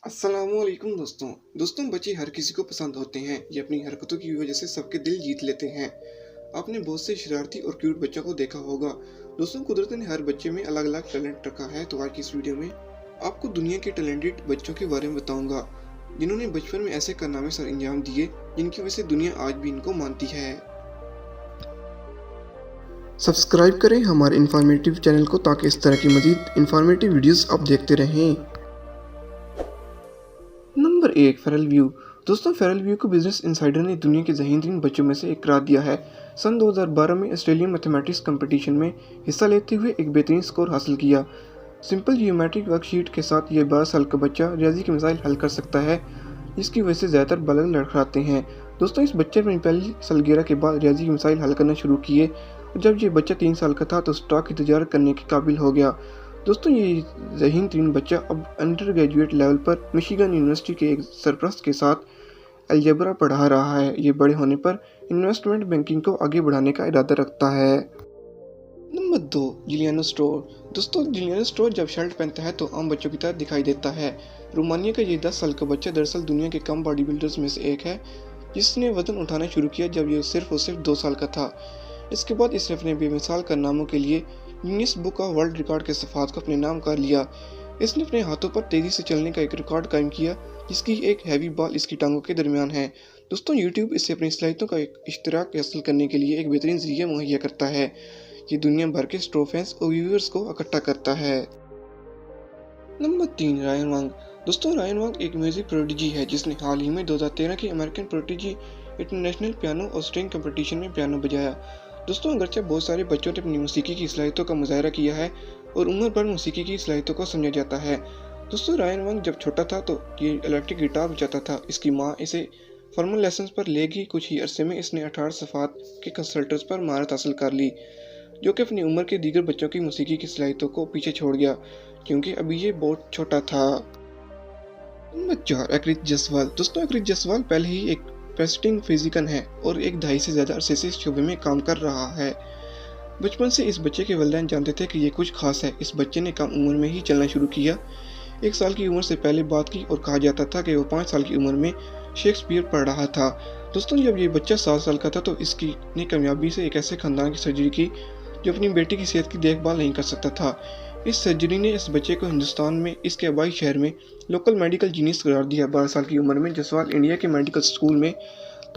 अस्सलामुअलैकुम दोस्तों बच्चे हर किसी को पसंद होते हैं। ये अपनी हरकतों की वजह से सबके दिल जीत लेते हैं। आपने बहुत से शरारती और क्यूट बच्चों को देखा होगा। दोस्तों कुदरत ने हर बच्चे में अलग अलग टैलेंट रखा है। तो आज की इस वीडियो में आपको दुनिया के टैलेंटेड बच्चों के बारे में बताऊंगा, जिन्होंने बचपन में ऐसे कारनामे सर अंजाम दिए जिनकी वजह से दुनिया आज भी इनको मानती है। सब्सक्राइब करें हमारे इन्फॉर्मेटिव चैनल को ताकि इस तरह की मजीद इन्फॉर्मेटिव वीडियोस आप देखते रहें। Number 1, Feral view. दोस्तों फेरल व्यू को बिजनेस इनसाइडर ने दुनिया के ज़हीन-तरीन बच्चों में से एक करार दिया है। सन 2012 में ऑस्ट्रेलियन मैथमेटिक्स कंपटीशन में हिस्सा लेते हुए एक बेहतरीन स्कोर हासिल किया। सिंपल जियोमेट्रिक वर्कशीट के साथ ये 12 साल का बच्चा रियाजी की मिसाइल हल कर सकता है, जिसकी वजह से ज़्यादातर बालग लड़खड़ाते हैं। दोस्तों इस बच्चे ने पहली सालगिरह के बाद रियाजी की मिसाइल हल करना शुरू किए और जब ये बच्चा 3 साल का था तो स्टॉक की तजारत करने के काबिल हो गया। दोस्तों ये ज़हीन तरीन बच्चा अब अंडर ग्रेजुएट लेवल पर मिशिगन यूनिवर्सिटी के एक सरपरस्त के साथ अलजेब्रा पढ़ा रहा है। ये बड़े होने पर इन्वेस्टमेंट बैंकिंग को आगे बढ़ाने का इरादा रखता है। Number 2, Giuliano store. दोस्तों जिलियानो स्टोर जब शर्ट पहनता है तो आम बच्चों की तरह दिखाई देता है। रोमानिया का ये 10 साल का बच्चा दरअसल दुनिया के कम बॉडी बिल्डर्स में से एक है, जिसने वजन उठाना शुरू किया जब ये सिर्फ और सिर्फ 2 साल का था। इसके बाद इसने अपने बेमिसाल कारनामों के लिए Guinness book of world record के सफ़ात को अपने नाम कर लिया। इसने अपने हाथों पर तेज़ी से चलने का एक रिकॉर्ड कायम किया, जिसकी एक हैवी बॉल इसकी टांगों के दरमियान है। दोस्तों यूट्यूब इससे अपनी सलाहियतों का एक इश्तराक हासिल करने के लिए एक बेहतरीन ज़रिया मुहैया करता है। ये दुनिया भर के स्ट्रो फैंस और व्यूअर्स को इकट्ठा करता है। नंबर 3, रायन वांग। दोस्तों रायन वांग एक म्यूजिक प्रोडिजी है, जिसने हाल ही में 2013 के अमेरिकन प्रोडिजी इंटरनेशनल पियानो और स्ट्रिंग कंपटीशन में पियानो बजाया। दोस्तों अगरचे बहुत सारे बच्चों ने अपनी मौसीकी की सलाहियतों का मुजाहरा किया है और उम्र भर मौसीकी की सलाहियतों को समझा जाता है। दोस्तों रायन वांग जब छोटा था तो ये इलेक्ट्रिक गिटार बजाता था। इसकी माँ इसे फॉर्मल लेसन पर ले गई। कुछ ही अरसे में इसने 18 सफ़ात के कंसल्टर्स पर महारत हासिल कर ली, जो कि अपनी उम्र के दीगर बच्चों की मौसीकी की सलाहियतों को पीछे छोड़ गया, क्योंकि अभी ये बहुत छोटा था। नंबर 4, अकृत जसवाल। दोस्तों अकृत जसवाल पहले ही एक प्रेस्टिंग फिजिकन है और एक दहाई से ज़्यादा अरसे से इस शोबे में काम कर रहा है। बचपन से इस बच्चे के वालिदैन जानते थे कि ये कुछ खास है। इस बच्चे ने कम उम्र में ही चलना शुरू किया। 1 साल की उम्र से पहले बात की और कहा जाता था कि वो 5 साल की उम्र में शेक्सपियर पढ़ रहा था। दोस्तों जब ये बच्चा 7 साल का था तो इसकी ने कामयाबी से एक ऐसे खानदान की सर्जरी की जो अपनी बेटी की सेहत की देखभाल नहीं कर सकता था। इस सर्जरी ने इस बच्चे को हिंदुस्तान में इसके आबाई शहर में लोकल मेडिकल जीनियस करार दिया। 12 साल की उम्र में जसवाल इंडिया के मेडिकल स्कूल में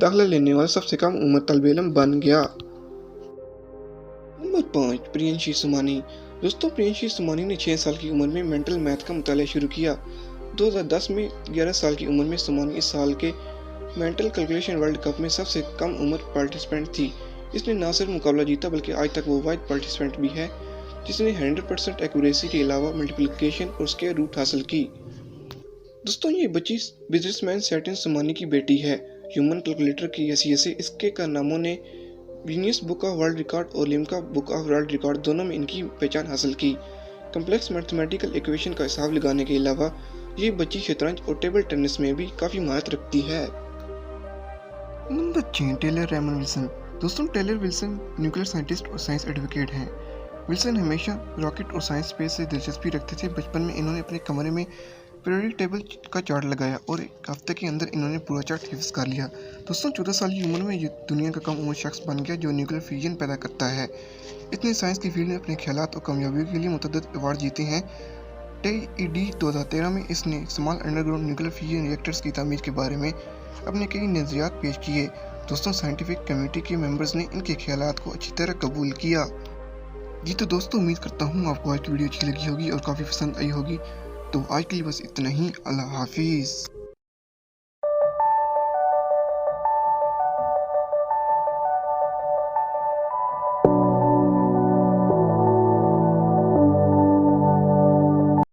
दाखिला लेने वाला सबसे कम उम्र तल्ब-ए-इल्म बन गया। नंबर 5, प्रियंशी सुमानी। दोस्तों प्रियंशी सुमानी ने 6 साल की उम्र में मेंटल मैथ का मुताला शुरू किया। 2010 में 11 साल की उम्र में सुमानी इस साल के मेंटल कैलकुलेशन वर्ल्ड कप में सबसे कम उम्र पार्टिसिपेंट थी। इसने न सिर्फ मुकाबला जीता बल्कि आज तक वो वाहिद पार्टिसिपेंट भी है जिसने 100% एक्यूरेसी के अलावा मल्टीप्लिकेशन और स्क्वायर रूट हासिल की। दोस्तों ये बच्ची बिजनेसमैन सैटिन सुमानी की बेटी है। ह्यूमन कैलकुलेटर की हैसियत से इसके कारनामों ने Guinness book of world record और Limca book of world record दोनों में इनकी पहचान हासिल की। कम्प्लेक्स मैथमेटिकल इक्वेशन का हिसाब लगाने के अलावा ये बच्ची शतरंज और टेबल टेनिस में भी काफ़ी महारत रखती है। Number 6, Taylor Ramon Wilson. दोस्तों टेलर विल्सन न्यूक्लियर साइंटिस्ट और साइंस एडवोकेट हैं। विल्सन हमेशा रॉकेट और साइंस स्पेस से दिलचस्पी रखते थे। बचपन में इन्होंने अपने कमरे में पीरियोडिक टेबल का चार्ट लगाया और एक हफ्ते के अंदर इन्होंने पूरा चार्ट हिफ्ज कर लिया। दोस्तों 14 साल की उम्र में ये दुनिया का कम उम्र शख्स बन गया जो न्यूक्लियर फ्यूजन पैदा करता है। इसने साइंस की फील्ड में अपने ख्यालात और कामयाबियों के लिए मुतअद्दिद अवार्ड जीते हैं। TED 2013 में इसने small underground nuclear fusion reactors की तामीर के बारे में अपने कई नज़रियात पेश किए। दोस्तों साइंटिफिक कम्युनिटी के मेंबर्स ने इनके ख्यालात को अच्छी तरह कबूल किया। जी तो दोस्तों उम्मीद करता हूँ आपको आज की वीडियो अच्छी लगी होगी और काफ़ी पसंद आई होगी। तो आज के लिए बस इतना ही। अल्लाह हाफिज़।